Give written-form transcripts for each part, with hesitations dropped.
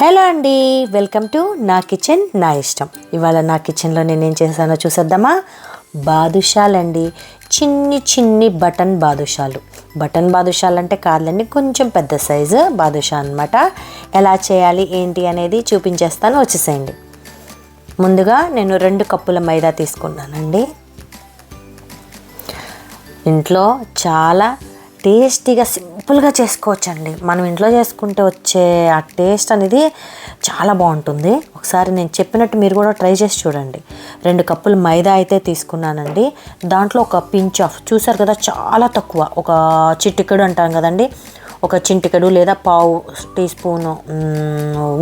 Hello అండి, welcome to నా kitchen నా ఇష్టం. ఇవాళ నా కిచెన్లో నేనేం చేశానో చూసేద్దామా. బాదుషాలండి, చిన్ని చిన్ని బటన్ బాదుషాలు. బటన్ బాదుషాలు అంటే కాదులండి, కొంచెం పెద్ద సైజు బాదుషా అనమాట. ఎలా చేయాలి ఏంటి అనేది చూపించేస్తాను, వచ్చేసేయండి. ముందుగా నేను 2 కప్పుల మైదా తీసుకున్నానండి. ఇంట్లో చాలా టేస్టీగా సింపుల్గా చేసుకోవచ్చండి. మనం ఇంట్లో చేసుకుంటే వచ్చే ఆ టేస్ట్ అనేది చాలా బాగుంటుంది. ఒకసారి నేను చెప్పినట్టు మీరు కూడా ట్రై చేసి చూడండి. 2 కప్పులు మైదా అయితే తీసుకున్నానండి. దాంట్లో ఒక పించ్ ఆఫ్, చూసారు కదా చాలా తక్కువ, ఒక చిటికెడు అంటాం కదండి, ఒక చింటికెడు లేదా పావు టీ స్పూను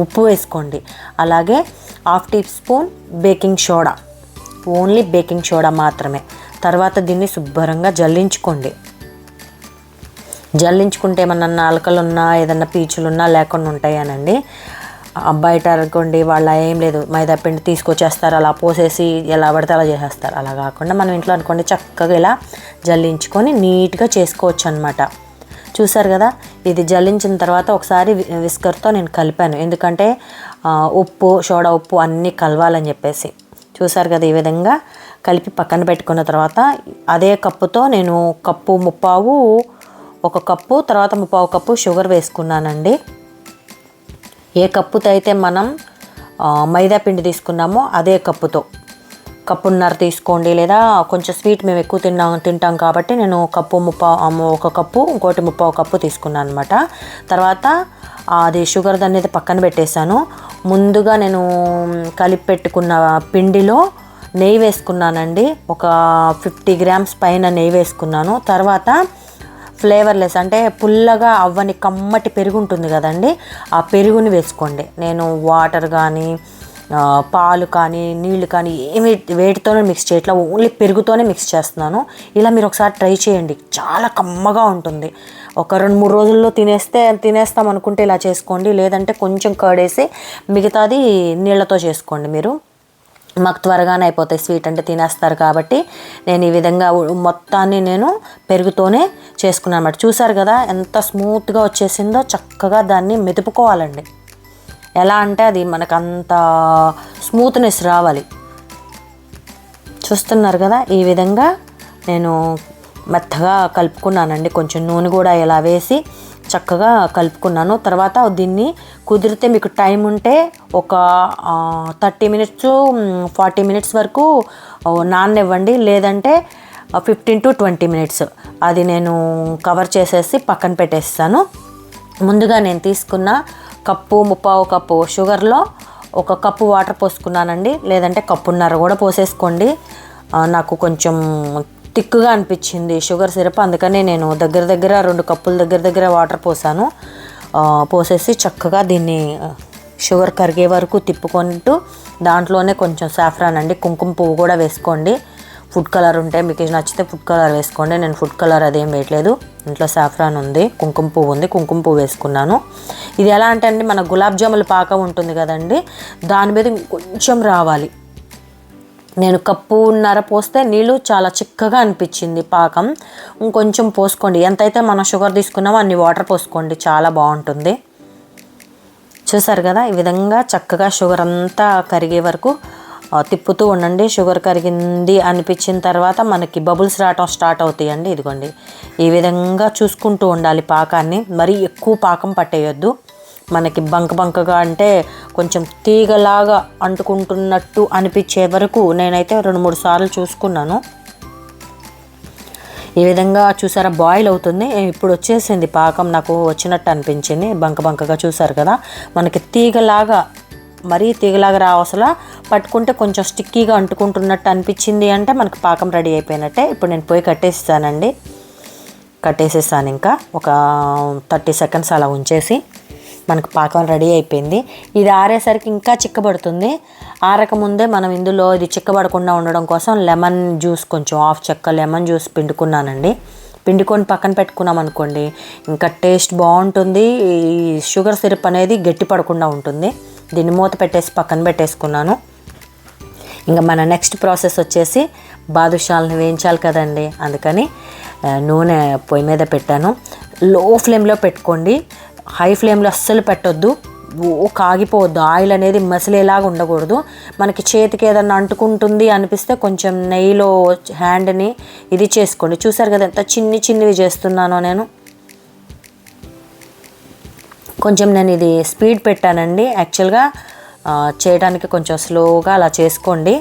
ఉప్పు వేసుకోండి. అలాగే 1/2 teaspoon baking soda, only baking soda మాత్రమే. తర్వాత దీన్ని శుభ్రంగా జల్లించుకుంటే ఏమన్నా నాలుకలున్నా ఏదన్నా పీచులున్నా లేకుండా ఉంటాయనండి. బయట అనుకోండి వాళ్ళ ఏం లేదు, మైదా పిండి తీసుకొచ్చేస్తారు, అలా పోసేసి ఎలా పడితే అలా చేసేస్తారు. అలా కాకుండా మనం ఇంట్లో అనుకోండి చక్కగా ఇలా జల్లించుకొని నీట్గా చేసుకోవచ్చు అనమాట. చూసారు కదా, ఇది జల్లించిన తర్వాత ఒకసారి విస్కర్తో నేను కలిపాను, ఎందుకంటే ఉప్పు, సోడా ఉప్పు అన్నీ కలవాలని చెప్పేసి. చూసారు కదా, ఈ విధంగా కలిపి పక్కన పెట్టుకున్న తర్వాత అదే కప్పుతో నేను 1/4 1 కప్పు, తర్వాత 1/4 కప్పు షుగర్ వేసుకున్నానండి. ఏ కప్పుతో అయితే మనం మైదా పిండి తీసుకున్నామో అదే కప్పుతో 1.5 తీసుకోండి. లేదా కొంచెం స్వీట్ మేము ఎక్కువ తింటాం కాబట్టి నేను 1 కప్పు ఇంకోటి 1/4 కప్పు తీసుకున్నాను అనమాట. తర్వాత అది షుగర్ అనేది పక్కన పెట్టేశాను. ముందుగా నేను కలిపి పెట్టుకున్న పిండిలో నెయ్యి వేసుకున్నానండి. ఒక 50 గ్రామ్స్ పైన నెయ్యి వేసుకున్నాను. తర్వాత ఫ్లేవర్లెస్ అంటే పుల్లగా అవ్వని కమ్మటి పెరుగు ఉంటుంది కదండి, ఆ పెరుగుని వేసుకోండి. నేను వాటర్ కానీ పాలు కానీ నీళ్ళు కానీ ఏమి వేటితోనే మిక్స్ చేయట్లా, ఓన్లీ పెరుగుతోనే మిక్స్ చేస్తున్నాను. ఇలా మీరు ఒకసారి ట్రై చేయండి, చాలా కమ్మగా ఉంటుంది. ఒక 2-3 రోజుల్లో తినేస్తాం అనుకుంటే ఇలా చేసుకోండి. లేదంటే కొంచెం కర్డేసి మిగతాది నీళ్ళతో చేసుకోండి. మీరు మాకు త్వరగానే అయిపోతాయి, స్వీట్ అంటే తినేస్తారు కాబట్టి నేను ఈ విధంగా మొత్తాన్ని నేను పెరుగుతోనే చేసుకున్నాను అన్నమాట. చూసారు కదా ఎంత స్మూత్గా వచ్చేసిందో. చక్కగా దాన్ని మెదుపుకోవాలండి. ఎలా అంటే అది మనకు అంత స్మూత్నెస్ రావాలి. చూస్తున్నారు కదా, ఈ విధంగా నేను మెత్తగా కలుపుకున్నానండి. కొంచెం నూనె కూడా ఇలా వేసి చక్కగా కలుపుకున్నాను. తర్వాత దీన్ని కుదిరితే మీకు టైం ఉంటే ఒక 30 మినిట్స్ 40 మినిట్స్ వరకు నాననివ్వండి. లేదంటే 15 to 20 మినిట్స్ అది నేను కవర్ చేసేసి పక్కన పెట్టేస్తాను. ముందుగా నేను తీసుకున్న 1/4 కప్పు షుగర్లో 1 కప్పు వాటర్ పోసుకున్నానండి. లేదంటే 1.5 కప్పు కూడా పోసేసుకోండి. నాకు కొంచెం థిక్గా అనిపించింది షుగర్ సిరప్, అందుకని నేను దగ్గర 2 కప్పుల దగ్గర వాటర్ పోసాను. పోసేసి చక్కగా దీన్ని షుగర్ కరిగే వరకు తిప్పుకుంటూ దాంట్లోనే కొంచెం సాఫ్రాన్ అండి, కుంకుమ పువ్వు కూడా వేసుకోండి. ఫుడ్ కలర్ ఉంటే మీకు నచ్చితే ఫుడ్ కలర్ వేసుకోండి. నేను ఫుడ్ కలర్ అదేం వేయట్లేదు, ఇంట్లో సాఫ్రాన్ ఉంది, కుంకుమ పువ్వు ఉంది, కుంకుమ పువ్వు వేసుకున్నాను. ఇది ఎలా అంటే అండి, మన గులాబ్ జాముల పాకం ఉంటుంది కదండి, దాని మీద కొంచెం రావాలి. నేను 1.5 కప్పు పోస్తే నీళ్ళు చాలా చిక్కగా అనిపించింది పాకం. ఇంకొంచెం పోసుకోండి, ఎంతైతే మనం షుగర్ తీసుకున్నామో అన్ని వాటర్ పోసుకోండి, చాలా బాగుంటుంది. చూసారు కదా, ఈ విధంగా చక్కగా షుగర్ అంతా కరిగే వరకు తిప్పుతూ ఉండండి. షుగర్ కరిగింది అనిపించిన తర్వాత మనకి బబుల్స్ రావటం స్టార్ట్ అవుతాయండి. ఇదిగోండి, ఈ విధంగా చూసుకుంటూ ఉండాలి పాకాన్ని. మరీ ఎక్కువ పాకం పట్టేయొద్దు. మనకి బంకగా అంటే కొంచెం తీగలాగా అంటుకుంటున్నట్టు అనిపించే వరకు నేనైతే 2-3 సార్లు చూసుకున్నాను. ఈ విధంగా చూసారా, బాయిల్ అవుతుంది. ఇప్పుడు వచ్చేసింది పాకం, నాకు వచ్చినట్టు అనిపించింది. బంకగా చూసారు కదా, మనకి మరీ తీగలాగా రావసలా, పట్టుకుంటే కొంచెం స్టిక్కీగా అంటుకుంటున్నట్టు అనిపించింది అంటే మనకి పాకం రెడీ అయిపోయినట్టే. ఇప్పుడు నేను పోయి కట్టేసేసాను. ఇంకా ఒక 30 సెకండ్స్ అలా ఉంచేసి మనకు పాకం రెడీ అయిపోయింది. ఇది ఆరేసరికి ఇంకా చిక్కబడుతుంది. ఆరకముందే మనం ఇందులో ఇది చిక్కబడకుండా ఉండడం కోసం లెమన్ జ్యూస్, కొంచెం 1/2 చెక్క లెమన్ జ్యూస్ పిండుకున్నానండి. పిండుకొని పక్కన పెట్టుకున్నాం అనుకోండి, ఇంకా టేస్ట్ బాగుంటుంది. ఈ షుగర్ సిరప్ అనేది గట్టి పడకుండా ఉంటుంది. దీన్ని మూత పెట్టేసి పక్కన పెట్టేసుకున్నాను. ఇంకా మన నెక్స్ట్ ప్రాసెస్ వచ్చేసి బాదుషాలను వేయించాలి కదండి, అందుకని నూనె పొయ్యి మీద పెట్టాను. లో ఫ్లేమ్లో పెట్టుకోండి, హై ఫ్లేమ్లో అస్సలు పెట్టొద్దు. కాగిపోవద్దు, ఆయిల్ అనేది మసిలేలాగా ఉండకూడదు. మనకి చేతికి ఏదన్నా అంటుకుంటుంది అనిపిస్తే కొంచెం నెయ్యిలో హ్యాండ్ని ఇది చేసుకోండి. చూసారు కదా ఎంత చిన్నవి చేస్తున్నానో నేను. కొంచెం నేను ఇది స్పీడ్ పెట్టానండి, యాక్చువల్గా చేయడానికి కొంచెం స్లోగా అలా చేసుకోండి,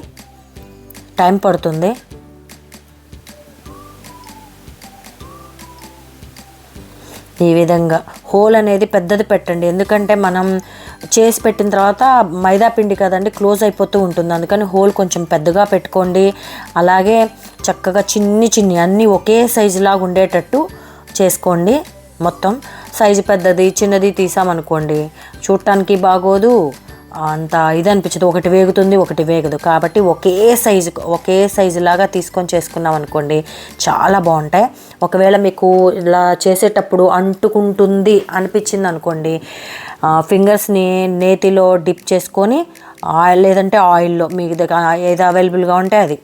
టైం పడుతుంది. ఈ విధంగా హోల్ అనేది పెద్దది పెట్టండి, ఎందుకంటే మనం చేసి పెట్టిన తర్వాత మైదా పిండి కదండి క్లోజ్ అయిపోతూ ఉంటుంది, అందుకని హోల్ కొంచెం పెద్దగా పెట్టుకోండి. అలాగే చక్కగా చిన్ని అన్నీ ఒకే సైజులాగా ఉండేటట్టు చేసుకోండి. మొత్తం సైజు పెద్దది చిన్నది తీసామనుకోండి చూడటానికి బాగోదు, అంత ఇది అనిపించదు, ఒకటి వేగుతుంది ఒకటి వేగదు. కాబట్టి ఒకే సైజు లాగా తీసుకొని చేసుకున్నాం అనుకోండి చాలా బాగుంటాయి. ఒకవేళ మీకు ఇలా చేసేటప్పుడు అంటుకుంటుంది అనిపించింది అనుకోండి, ఫింగర్స్ని నేతిలో డిప్ చేసుకొని లేదంటే ఆయిల్లో మీకు దగ్గర ఏది అవైలబుల్గా ఉంటే అది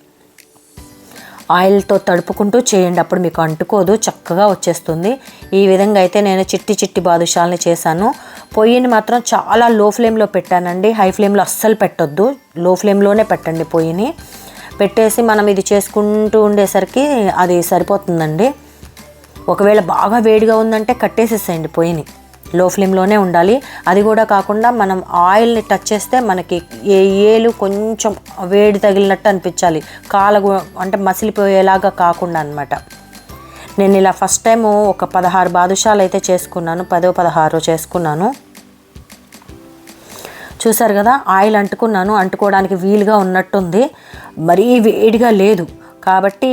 ఆయిల్తో తడుపుకుంటూ చేయండి, అప్పుడు మీకు అంటుకోదు, చక్కగా వచ్చేస్తుంది. ఈ విధంగా అయితే నేను చిట్టి బాదుషాలని చేశాను. పొయ్యిని మాత్రం చాలా లో ఫ్లేమ్లో పెట్టానండి, హై ఫ్లేమ్లో అస్సలు పెట్టొద్దు, లో ఫ్లేమ్లోనే పెట్టండి. పొయ్యిని పెట్టేసి మనం ఇది చేసుకుంటూ ఉండేసరికి అది సరిపోతుందండి. ఒకవేళ బాగా వేడిగా ఉందంటే కట్టేసేసేయండి పొయ్యిని, లో ఫ్లేమ్లోనే ఉండాలి. అది కూడా కాకుండా మనం ఆయిల్ని టచ్ చేస్తే మనకి ఏలు కొంచెం వేడి తగిలినట్టు అనిపించాలి, అంటే మసిలిపోయేలాగా కాకుండా అనమాట. నేను ఇలా ఫస్ట్ టైము ఒక 16 బాదుషాలు అయితే చేసుకున్నాను, 10-16 చేసుకున్నాను. చూసారు కదా ఆయిల్ అంటుకోవడానికి వీలుగా ఉన్నట్టుంది, మరీ వేడిగా లేదు. కాబట్టి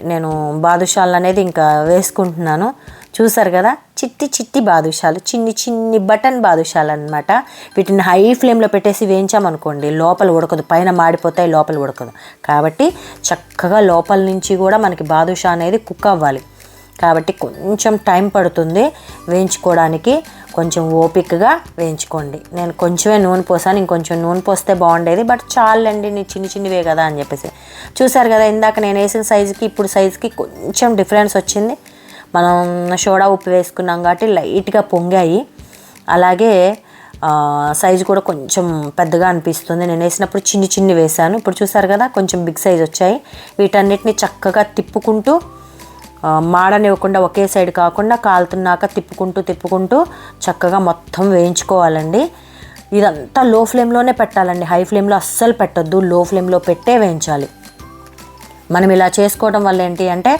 నేను బాదుషాలు అనేది ఇంకా వేసుకుంటున్నాను. చూసారు కదా చిట్టి బాదుషాలు, చిన్ని బటన్ బాదుషాలు అనమాట. వీటిని హై ఫ్లేమ్లో పెట్టేసి వేయించామనుకోండి లోపల ఉడకదు, పైన మాడిపోతాయి, లోపల ఉడకదు. కాబట్టి చక్కగా లోపల నుంచి కూడా మనకి బాదుషా అనేది కుక్ అవ్వాలి. కాబట్టి కొంచెం టైం పడుతుంది వేయించుకోవడానికి, కొంచెం ఓపికగా వేయించుకోండి. నేను కొంచెమే నూనె పోసాను, ఇంకొంచెం నూనె పోస్తే బాగుండేది, బట్ చాలండి నీ చిన్నవే కదా అని చెప్పేసి. చూసారు కదా ఇందాక నేను వేసిన సైజుకి ఇప్పుడు సైజుకి కొంచెం డిఫరెన్స్ వచ్చింది. మనం సోడా ఉప్పు వేసుకున్నాం కాబట్టి లైట్గా పొంగాయి. అలాగే సైజు కూడా కొంచెం పెద్దగా అనిపిస్తుంది, నేను వేసినప్పుడు చిన్ని వేసాను. ఇప్పుడు చూసారు కదా కొంచెం బిగ్ సైజ్ వచ్చాయి. వీటన్నిటిని చక్కగా తిప్పుకుంటూ మాడనివ్వకుండా, ఒకే సైడ్ కాకుండా కాలుతున్నాక తిప్పుకుంటూ చక్కగా మొత్తం వేయించుకోవాలండి. ఇదంతా లో ఫ్లేమ్లోనే పెట్టాలండి, హై ఫ్లేమ్లో అస్సలు పెట్టొద్దు, లో ఫ్లేమ్లో పెట్టే వేయించాలి. మనం ఇలా చేసుకోవడం వల్ల ఏంటి అంటే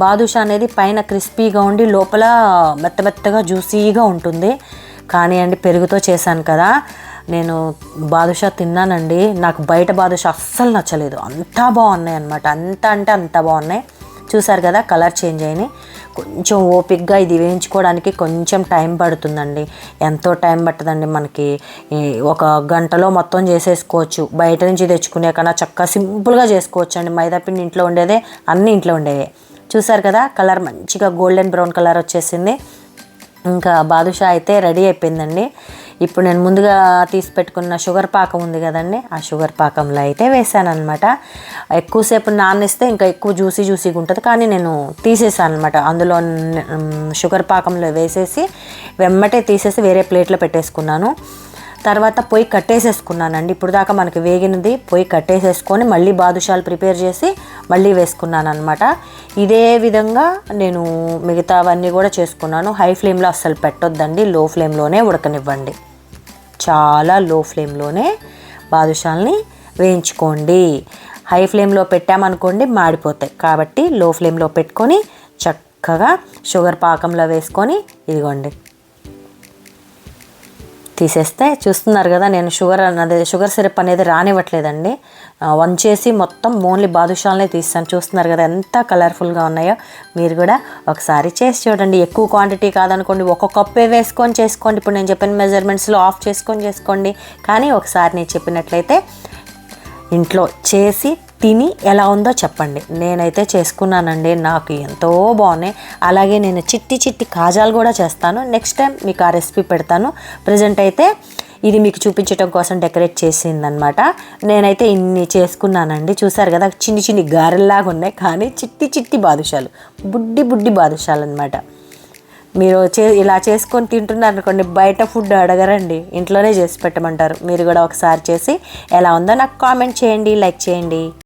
బాదుషా అనేది పైన క్రిస్పీగా ఉండి లోపల మెత్తగా జ్యూసీగా ఉంటుంది. కానీ అండి పెరుగుతో చేశాను కదా, నేను బాదుషా తిన్నానండి, నాకు బయట బాదుషా అస్సలు నచ్చలేదు, అంతా బాగున్నాయి అన్నమాట, అంత బాగున్నాయి. చూసారు కదా కలర్ చేంజ్ అయినాయి. కొంచెం ఓపిక్గా ఇది వేయించుకోవడానికి కొంచెం టైం పడుతుందండి, ఎంతో టైం పట్టదండి, మనకి 1 గంటలో మొత్తం చేసేసుకోవచ్చు. బయట నుంచి తెచ్చుకునే కన్నా చక్కగా సింపుల్గా చేసుకోవచ్చు అండి. మైదాపిండి ఇంట్లో ఉండేదే, అన్నీ ఇంట్లో ఉండేవే. చూసారు కదా కలర్ మంచిగా గోల్డెన్ బ్రౌన్ కలర్ వచ్చేసింది. ఇంకా బాదుషా అయితే రెడీ అయిపోయిందండి. ఇప్పుడు నేను ముందుగా తీసి పెట్టుకున్న షుగర్ పాకం ఉంది కదండి, ఆ షుగర్ పాకంలో అయితే వేసాను అనమాట. ఎక్కువసేపు నానిస్తే ఇంకా ఎక్కువ జ్యూసీగా ఉంటుంది, కానీ నేను తీసేసాను అనమాట. అందులో షుగర్ పాకంలో వేసేసి వెమ్మటే తీసేసి వేరే ప్లేట్లో పెట్టేసుకున్నాను. తర్వాత పొయ్యి కట్టేసేసుకున్నానండి. ఇప్పుడు దాకా మనకి వేగినది పొయ్యి కట్టేసేసుకొని మళ్ళీ బాదుషాలు ప్రిపేర్ చేసి మళ్ళీ వేసుకున్నాను అనమాట. ఇదే విధంగా నేను మిగతావన్నీ కూడా చేసుకున్నాను. హై ఫ్లేమ్లో అస్సలు పెట్టొద్దండి, లో ఫ్లేమ్లోనే ఉడకనివ్వండి. చాలా లో ఫ్లేమ్లోనే బాదుషాలని వేయించుకోండి. హై ఫ్లేమ్లో పెట్టామనుకోండి మాడిపోతాయి. కాబట్టి లో ఫ్లేమ్లో పెట్టుకొని చక్కగా షుగర్ పాకంలో వేసుకొని ఇదిగోండి తీసేస్తే, చూస్తున్నారు కదా నేను షుగర్ సిరప్ అనేది రానివ్వట్లేదండి, వంచేసి మొత్తం ఓన్లీ బాదుషాలనే తీస్తాను. చూస్తున్నారు కదా ఎంత కలర్ఫుల్గా ఉన్నాయో. మీరు కూడా ఒకసారి చేసి చూడండి. ఎక్కువ క్వాంటిటీ కాదనుకోండి, 1 కప్పే వేసుకొని చేసుకోండి. ఇప్పుడు నేను చెప్పిన మెజర్మెంట్స్లో ఆఫ్ చేసుకొని చేసుకోండి. కానీ ఒకసారి నేను చెప్పినట్లయితే ఇంట్లో చేసి తిని ఎలా ఉందో చెప్పండి. నేనైతే చేసుకున్నానండి, నాకు ఎంతో బాగున్నాయి. అలాగే నేను చిట్టి కాజాలు కూడా చేస్తాను, నెక్స్ట్ టైం మీకు ఆ రెసిపీ పెడతాను. ప్రజెంట్ అయితే ఇది మీకు చూపించడం కోసం డెకరేట్ చేసిందనమాట. నేనైతే ఇన్ని చేసుకున్నానండి. చూసారు కదా చిన్ని గారెల్లాగా ఉన్నాయి, కానీ చిట్టి బాదుషాలు, బుడ్డి బాదుషాలు అనమాట. మీరు ఇలా చేసుకొని తింటున్నారు అనుకోండి, బయట ఫుడ్ అడగరండి, ఇంట్లోనే చేసి పెట్టమంటారు. మీరు కూడా ఒకసారి చేసి ఎలా ఉందో నాకు కామెంట్ చేయండి, లైక్ చేయండి.